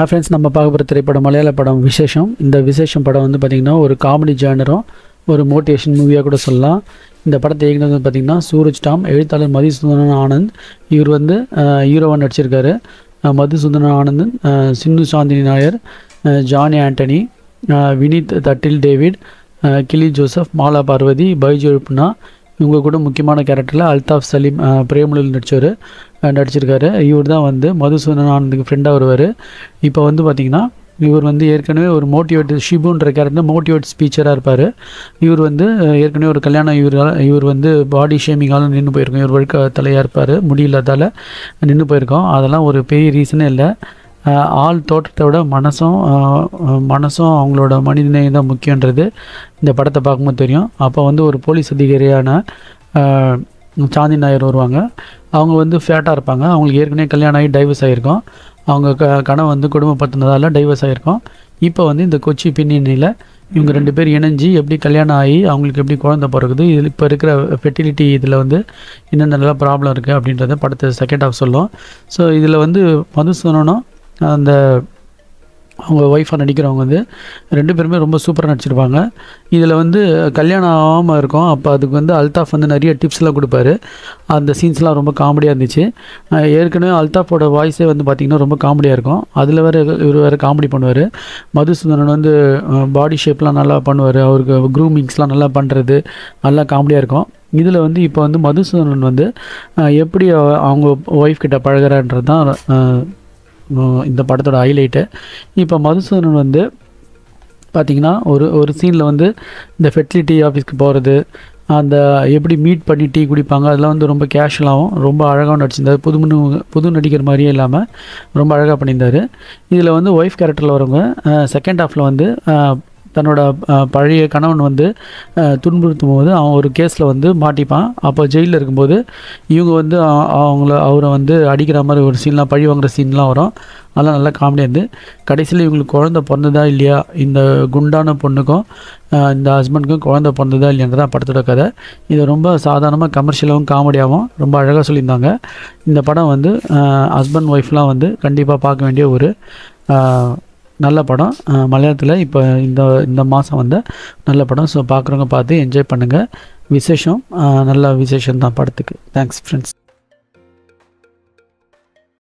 Friends நம்ம பார்க்க போகிற திரைப்படம் மலையாள படம் விசேஷம். இந்த விசேஷம் படம் வந்து பார்த்திங்கன்னா ஒரு காமெடி ஜானரும் ஒரு மோட்டிவேஷன் மூவியாக கூட சொல்லலாம். இந்த படத்தை இயக்குனது வந்து பார்த்திங்கன்னா சூரஜ் டாம், எழுத்தாளர் மதுசூதனன் ஆனந்த். இவர் வந்து ஹீரோவாக நடிச்சிருக்காரு. மதுசூதனன் ஆனந்தன், சிந்து சாந்தினி நாயர், ஜானி ஆண்டனி, வினித் தட்டில் டேவிட், கிலி ஜோசப், மாலா பார்வதி, பைஜு எழுப்புனா, இவங்க கூட முக்கியமான கேரக்டரில் அல்தாஃப் சலீம் பிரேமலில் நடிச்சிருக்காரு. இவர் தான் வந்து மதுசூதனன் ஆனந்துக்கு ஃப்ரெண்டாக வருவார். இப்போ வந்து பார்த்திங்கன்னா இவர் வந்து ஏற்கனவே ஒரு மோட்டிவேட் ஷிபுன்ற கேரக்டர் மோட்டிவேட் ஸ்பீச்சராக இருப்பார். இவர் வந்து ஏற்கனவே ஒரு கல்யாணம் இவர் வந்து பாடி ஷேமிங்கால் நின்று போயிருக்கோம். இவர் வழுக்க தலையாக இருப்பார், முடியலதால் நின்று போயிருக்கோம். அதெல்லாம் ஒரு பெரிய ரீசனே இல்லை. ஆள் தோற்றத்தை விட மனசும் அவங்களோட மனிதநேயம் தான் முக்கியன்றது இந்த படத்தை பார்க்கும்போது தெரியும். அப்போ வந்து ஒரு போலீஸ் அதிகாரியான சாந்தினி நாயர் வருவாங்க. அவங்க வந்து ஃபேட்டாக இருப்பாங்க. அவங்களுக்கு ஏற்கனவே கல்யாணம் ஆகி டைவர்ஸ் ஆகிருக்கும். அவங்க கணவன் வந்து குடும்பப்படுத்தினதால டைவர்ஸ் ஆகிருக்கும். இப்போ வந்து இந்த கொச்சி பின்னணியில் இவங்க 2 பேர் இணைஞ்சு எப்படி கல்யாணம் ஆகி அவங்களுக்கு எப்படி குழந்தை பிறகுது, இது இப்போ இருக்கிற ஃபெர்டிலிட்டி இதில் வந்து என்னென்ன ப்ராப்ளம் இருக்குது அப்படின்றத படத்தை செகண்ட் ஹாஃப் சொல்லும். ஸோ இதில் வந்து மதுசூதனனும் அந்த அவங்க ஒய்ஃபாக நடிக்கிறவங்க வந்து 2 பேருமே ரொம்ப சூப்பராக நடிச்சிருப்பாங்க. இதில் வந்து கல்யாணம் ஆகாமல் இருக்கும். அப்போ அதுக்கு வந்து அல்தாஃப் வந்து நிறைய டிப்ஸ்லாம் கொடுப்பாரு. அந்த சீன்ஸ்லாம் ரொம்ப காமெடியாக இருந்துச்சு. ஏற்கனவே அல்தாஃபோட வாய்ஸே வந்து பார்த்திங்கன்னா ரொம்ப காமெடியாக இருக்கும். அதில் இவர் வேறு காமெடி பண்ணுவார். மதுசூதனன் வந்து பாடி ஷேப்லாம் நல்லா பண்ணுவார். அவருக்கு க்ரூமிங்ஸ்லாம் நல்லா பண்ணுறது நல்லா காமெடியாக இருக்கும். இதில் வந்து இப்போ வந்து மதுசூதனன் வந்து எப்படி அவங்க ஒய்ஃப் கிட்ட பழகிறான்றது தான் இந்த படத்தோட ஹைலைட்டு. இப்போ மதுசூதனன் வந்து பார்த்திங்கன்னா ஒரு சீனில் வந்து இந்த ஃபெர்டிலிட்டி ஆஃபீஸ்க்கு போகிறது, அந்த எப்படி மீட் பண்ணி டீ குடிப்பாங்க, அதெல்லாம் வந்து ரொம்ப கேஷுவலாகவும் ரொம்ப அழகாகவும் நடிச்சிருந்தார். புது நடிக்கிற மாதிரியே இல்லாமல் ரொம்ப அழகாக பண்ணியிருந்தார். இதில் வந்து ஒய்ஃப் கேரக்டரில் வரவங்க செகண்ட் ஹாஃபில் வந்து தன்னோட பழைய கணவன் வந்து துன்புறுத்தும் போது அவன் ஒரு கேஸில் வந்து மாட்டிப்பான். அப்போ ஜெயிலில் இருக்கும்போது இவங்க வந்து அவரை வந்து அடிக்கிற மாதிரி ஒரு சீன்லாம், பழி வாங்குகிற சீன்லாம் வரும். அதெல்லாம் நல்லா காமெடியாக இருந்து கடைசியில் இவங்களுக்கு குழந்தை பிறந்ததா இல்லையா, இந்த குண்டான பொண்ணுக்கும் இந்த ஹஸ்பண்டுக்கும் குழந்தை பிறந்ததா இல்லைன்றதான் படத்தோட கதை. இது ரொம்ப சாதாரணமாக கமர்ஷியலாகவும் காமெடியாகவும் ரொம்ப அழகாக சொல்லியிருந்தாங்க. இந்த படம் வந்து ஹஸ்பண்ட் ஒய்ஃப்லாம் வந்து கண்டிப்பாக பார்க்க வேண்டிய ஒரு நல்ல படம். மலையாளத்தில் இப்போ இந்த மாதம் வந்த நல்ல படம். ஸோ பார்க்குறவங்க பார்த்து என்ஜாய் பண்ணுங்கள். விசேஷம் நல்ல விசேஷம் தான் படத்துக்கு. Thanks friends.